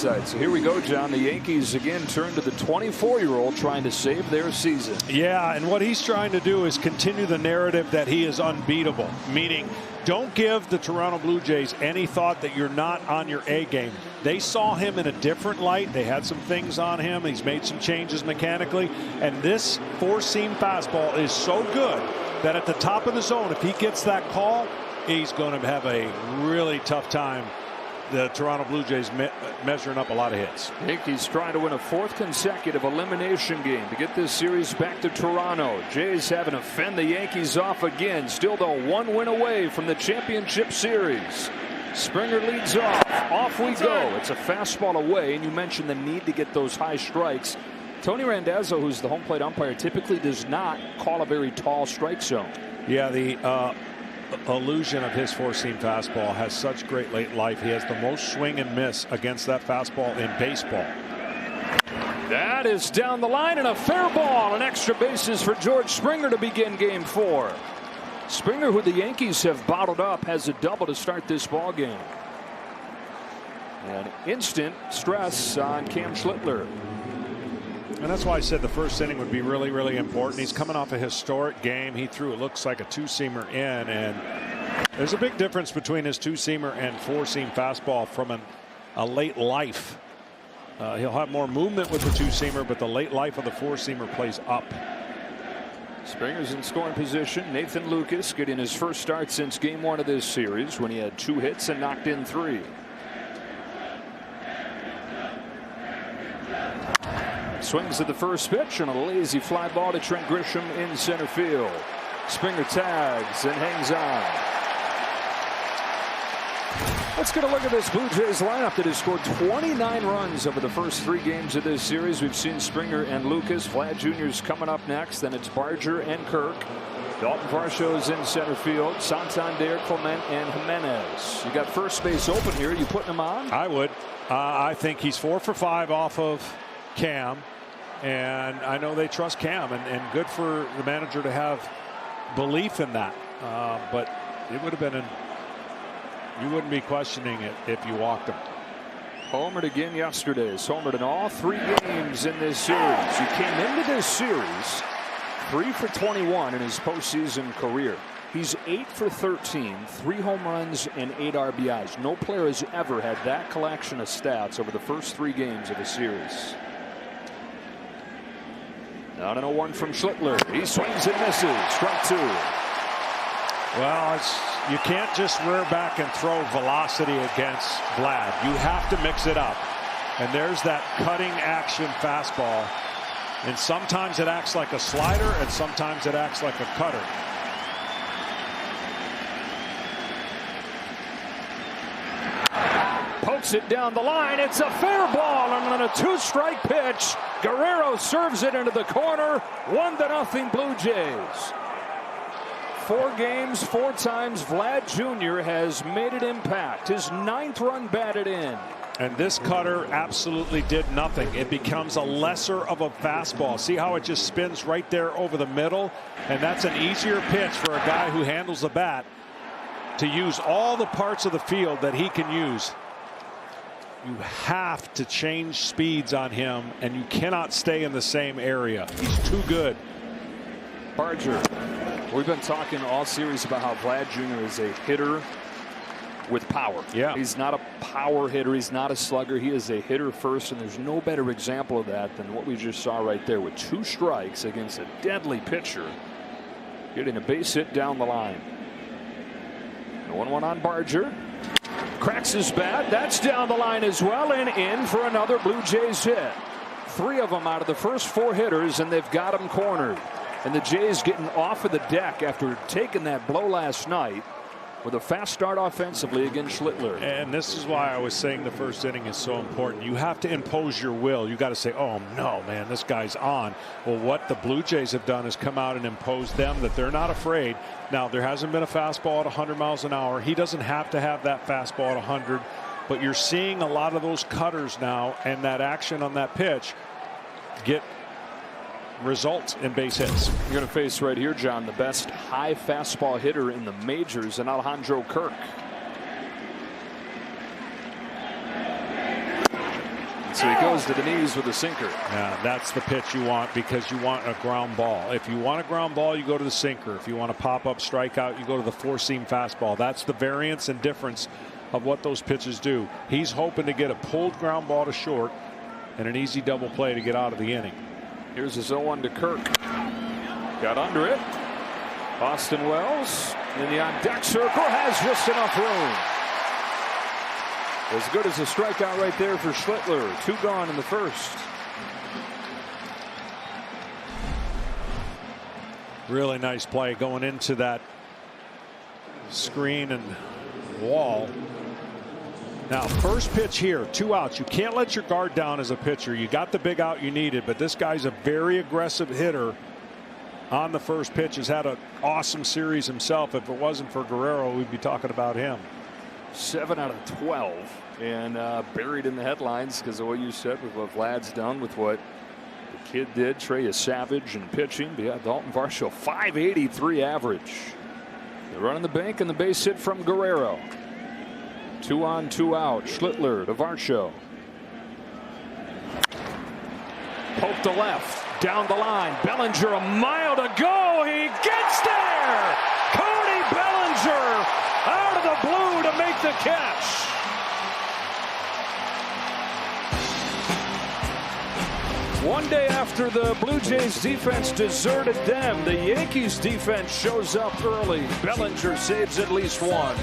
insight. So here we go, John. The Yankees again turn to the 24-year-old trying to save their season. Yeah, and what he's trying to do is continue the narrative that he is unbeatable, meaning don't give the Toronto Blue Jays any thought that you're not on your A game. They saw him in a different light. They had some things on him. He's made some changes mechanically, and this four-seam fastball is so good that at the top of the zone, if he gets that call, he's going to have a really tough time. The Toronto Blue Jays measuring up a lot of hits. Yankees trying to win a fourth consecutive elimination game to get this series back to Toronto. Jays having to fend the Yankees off again. Still, though, one win away from the championship series. Springer leads off. Off we go. It's a fastball away, and you mentioned the need to get those high strikes. Tony Randazzo, who's the home plate umpire, typically does not call a very tall strike zone. Yeah, the illusion of his four-seam fastball has such great late life. He has the most swing and miss against that fastball in baseball. That is down the line and a fair ball, and extra bases for George Springer to begin game 4. Springer, who the Yankees have bottled up, has a double to start this ball game. And instant stress on Cam Schlitler. And that's why I said the first inning would be really, really important. He's coming off a historic game. He threw, it looks like, a two-seamer in, and there's a big difference between his two-seamer and four-seam fastball from a late life. He'll have more movement with the two-seamer, but the late life of the four-seamer plays up. Springer's in scoring position. Nathan Lucas getting his first start since game 1 of this series when he had 2 hits and knocked in 3. Swings at the first pitch on a lazy fly ball to Trent Grisham in center field. Springer tags and hangs on. Let's get a look at this Blue Jays lineup that has scored 29 runs over the first 3 games of this series. We've seen Springer and Lucas. Vlad Jr.'s coming up next. Then it's Barger and Kirk. Dalton Varsho's in center field. Santander, Clement, and Jimenez. You got first base open here. You putting him on? I would. I think he's 4 for 5 off of Cam. And I know they trust Cam, and good for the manager to have belief in that. But it would have been you wouldn't be questioning it if you walked him. Homered again yesterday. He's homered in all 3 games in this series. He came into this series 3 for 21 in his postseason career. He's 8 for 13, 3 home runs and 8 RBIs. No player has ever had that collection of stats over the first 3 games of a series. Now to 0-1 from Schlitler. He swings and misses. Strike 2. Well, you can't just rear back and throw velocity against Vlad. You have to mix it up. And there's that cutting action fastball. And sometimes it acts like a slider, and sometimes it acts like a cutter. Pokes it down the line. It's a fair ball, and on a 2-strike pitch, Guerrero serves it into the corner. 1-0 Blue Jays. 4 games, 4 times Vlad Jr. has made an impact. His 9th run batted in. And this cutter absolutely did nothing. It becomes a lesser of a fastball. See how it just spins right there over the middle? And that's an easier pitch for a guy who handles the bat to use all the parts of the field that he can use. You have to change speeds on him, and you cannot stay in the same area. He's too good. Barger. We've been talking all series about how Vlad Jr. is a hitter with power. Yeah. He's not a power hitter. He's not a slugger. He is a hitter first, and there's no better example of that than what we just saw right there with 2 strikes against a deadly pitcher, getting a base hit down the line. 1-1 on Barger. Cracks his bat. That's down the line as well, and in for another Blue Jays hit. 3 of them out of the first 4 hitters, and they've got him cornered. And the Jays getting off of the deck after taking that blow last night with a fast start offensively against Schlitler. And this is why I was saying the first inning is so important. You have to impose your will. You got to say, oh no, man, this guy's on. Well, what the Blue Jays have done is come out and impose them that they're not afraid. Now, there hasn't been a fastball at 100 miles an hour. He doesn't have to have that fastball at 100, but you're seeing a lot of those cutters now, and that action on that pitch get results in base hits. You're going to face right here, John, the best high fastball hitter in the majors, and Alejandro Kirk. So he goes to the knees with a sinker. Yeah, that's the pitch you want because you want a ground ball. If you want a ground ball, you go to the sinker. If you want a pop-up strikeout, you go to the four-seam fastball. That's the variance and difference of what those pitches do. He's hoping to get a pulled ground ball to short and an easy double play to get out of the inning. Here's his 0-1 to Kirk. Got under it. Austin Wells in the on-deck circle has just enough room. As good as a strikeout right there for Schlitler. 2 gone in the first. Really nice play going into that screen and wall. Now, first pitch here, 2 outs. You can't let your guard down as a pitcher. You got the big out you needed, but this guy's a very aggressive hitter on the first pitch. Has had an awesome series himself. If it wasn't for Guerrero, we'd be talking about him. 7 out of 12 and buried in the headlines because of what you said with what Vlad's done with what the kid did. Trey is savage in pitching. But yeah, Dalton Varsho, 583 average. The run in the bank and the base hit from Guerrero. 2 on, 2 out. Schlitler to Varsho. Poke to left. Down the line. Bellinger a mile to go. He gets there. Cody Bellinger out of the blue to make the catch. One day after the Blue Jays defense deserted them, the Yankees defense shows up early. Bellinger saves at least one.